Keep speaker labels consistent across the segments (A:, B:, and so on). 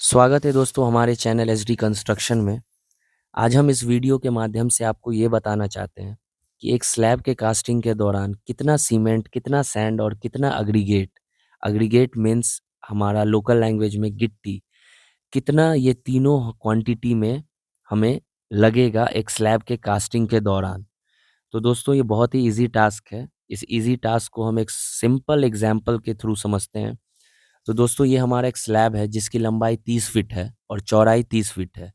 A: स्वागत है दोस्तों हमारे चैनल एसडी कंस्ट्रक्शन में। आज हम इस वीडियो के माध्यम से आपको ये बताना चाहते हैं कि एक स्लैब के कास्टिंग के दौरान कितना सीमेंट, कितना सैंड और कितना एग्रीगेट, एग्रीगेट मीन्स हमारा लोकल लैंग्वेज में गिट्टी, कितना ये तीनों क्वांटिटी में हमें लगेगा एक स्लैब के कास्टिंग के दौरान। तो दोस्तों ये बहुत ही ईज़ी टास्क है। इस ईज़ी टास्क को हम एक सिंपल एग्ज़ाम्पल के थ्रू समझते हैं। तो दोस्तों ये हमारा एक स्लैब है जिसकी लंबाई 30 फीट है और चौड़ाई 30 फीट है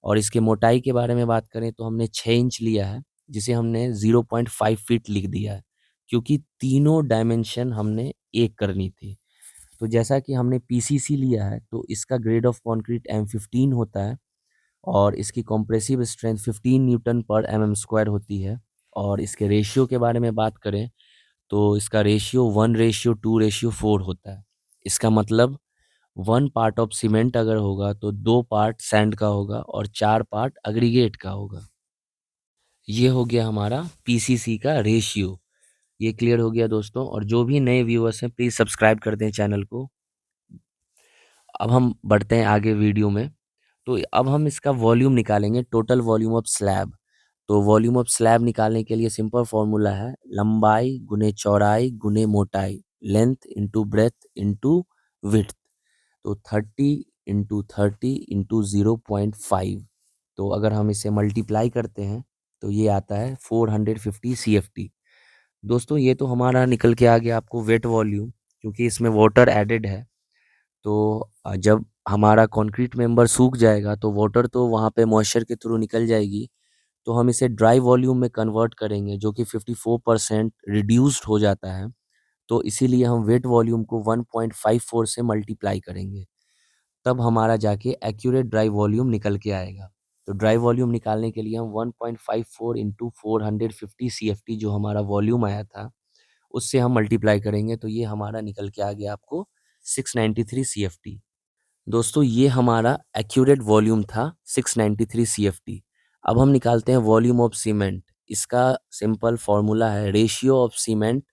A: और इसकी मोटाई के बारे में बात करें तो हमने 6 इंच लिया है, जिसे हमने 0.5 फीट लिख दिया है, क्योंकि तीनों डायमेंशन हमने एक करनी थी। तो जैसा कि हमने पीसीसी लिया है तो इसका ग्रेड ऑफ कंक्रीट M15 होता है और इसकी कंप्रेसिव स्ट्रेंथ 15 न्यूटन पर mm² होती है। और इसके रेशियो के बारे में बात करें तो इसका रेशियो 1:2:4 होता है। इसका मतलब 1 पार्ट ऑफ सीमेंट अगर होगा तो 2 पार्ट सैंड का होगा और 4 पार्ट एग्रीगेट का होगा। ये हो गया हमारा पीसीसी का रेशियो। ये क्लियर हो गया दोस्तों, और जो भी नए व्यूअर्स हैं प्लीज़ सब्सक्राइब कर दें चैनल को। अब हम बढ़ते हैं आगे वीडियो में। तो अब हम इसका वॉल्यूम निकालेंगे, टोटल वॉल्यूम ऑफ स्लैब। तो वॉल्यूम ऑफ स्लैब निकालने के लिए सिंपल फॉर्मूला है लंबाई गुने चौड़ाई गुने मोटाई, length into breadth into width. तो 30 इंटू 30 इंटू 0.5। तो अगर हम इसे मल्टीप्लाई करते हैं तो ये आता है 450 CFT। दोस्तों ये तो हमारा निकल के आ गया आपको वेट वॉल्यूम, क्योंकि इसमें वाटर एडेड है। तो जब हमारा कंक्रीट मेंबर सूख जाएगा तो वाटर तो वहाँ पे मॉइस्चर के थ्रू निकल जाएगी, तो हम इसे ड्राई वॉल्यूम में कन्वर्ट करेंगे जो कि 54% रिड्यूस्ड हो जाता है। तो इसीलिए हम वेट वॉल्यूम को 1.54 से मल्टीप्लाई करेंगे, तब हमारा जाके एक्यूरेट ड्राई वॉल्यूम निकल के आएगा। तो ड्राई वॉल्यूम निकालने के लिए हम 1.54 इंटू 450 CFT जो हमारा वॉल्यूम आया था उससे हम मल्टीप्लाई करेंगे, तो ये हमारा निकल के आ गया आपको 693 CFT। दोस्तों ये हमारा एक्यूरेट वॉल्यूम था 693 CFT। अब हम निकालते हैं वॉल्यूम ऑफ सीमेंट। इसका सिंपल फॉर्मूला है ratio of cement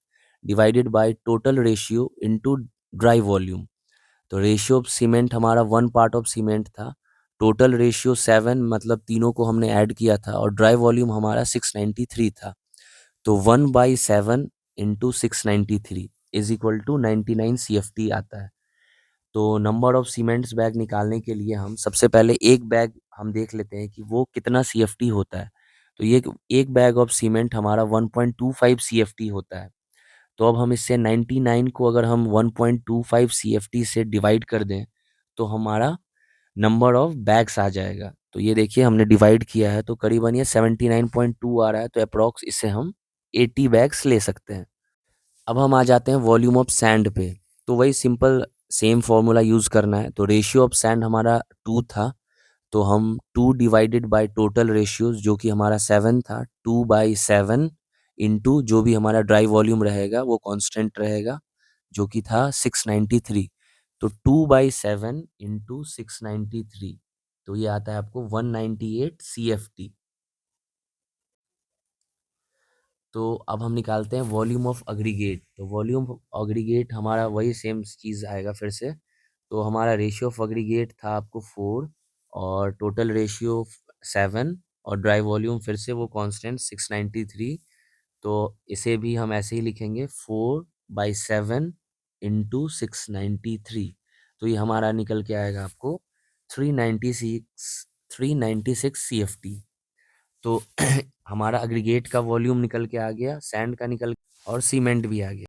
A: divided by total ratio into dry volume. तो रेशियो ऑफ सीमेंट हमारा 1 पार्ट ऑफ सीमेंट था, टोटल रेशियो 7, मतलब तीनों को हमने ऐड किया था, और ड्राई वॉल्यूम हमारा 693 था। तो 1/7 into 693 is equal to 99 CFT आता है। तो नंबर ऑफ सीमेंट्स बैग निकालने के लिए हम सबसे पहले एक बैग हम देख लेते हैं कि वो कितना CFT होता है। तो ये एक बैग ऑफ सीमेंट हमारा 1.25 CFT होता है। तो अब हम इससे 99 को अगर हम 1.25 CFT से डिवाइड कर दें तो हमारा नंबर ऑफ बैग्स आ जाएगा। तो ये देखिए हमने डिवाइड किया है तो करीबन ये 79.2 आ रहा है, तो अप्रॉक्स इससे हम 80 बैग्स ले सकते हैं। अब हम आ जाते हैं वॉल्यूम ऑफ सैंड पे। तो वही सिंपल सेम फॉर्मूला यूज़ करना है। तो रेशियो ऑफ सैंड हमारा 2 था, तो हम 2 डिवाइडेड बाय टोटल रेशियोज जो कि हमारा 7 था, 2/7 इंटू जो भी हमारा ड्राई वॉल्यूम रहेगा वो कांस्टेंट रहेगा जो कि था 693। तो 2/7 इंटू 693, तो ये आता है आपको 198 CFT। तो अब हम निकालते हैं वॉल्यूम ऑफ एग्रीगेट। तो वॉल्यूम ऑफ एग्रीगेट हमारा वही सेम चीज़ आएगा फिर से। तो हमारा रेशियो ऑफ एग्रीगेट था आपको 4 और टोटल रेशियो 7 और ड्राई वॉल्यूम फिर से वो कांस्टेंट 693। तो इसे भी हम ऐसे ही लिखेंगे 4/7 इंटू 693। तो ये हमारा निकल के आएगा आपको 396 CFT। तो हमारा एग्रीगेट का वॉल्यूम निकल के आ गया, सैंड का निकल और सीमेंट भी आ गया।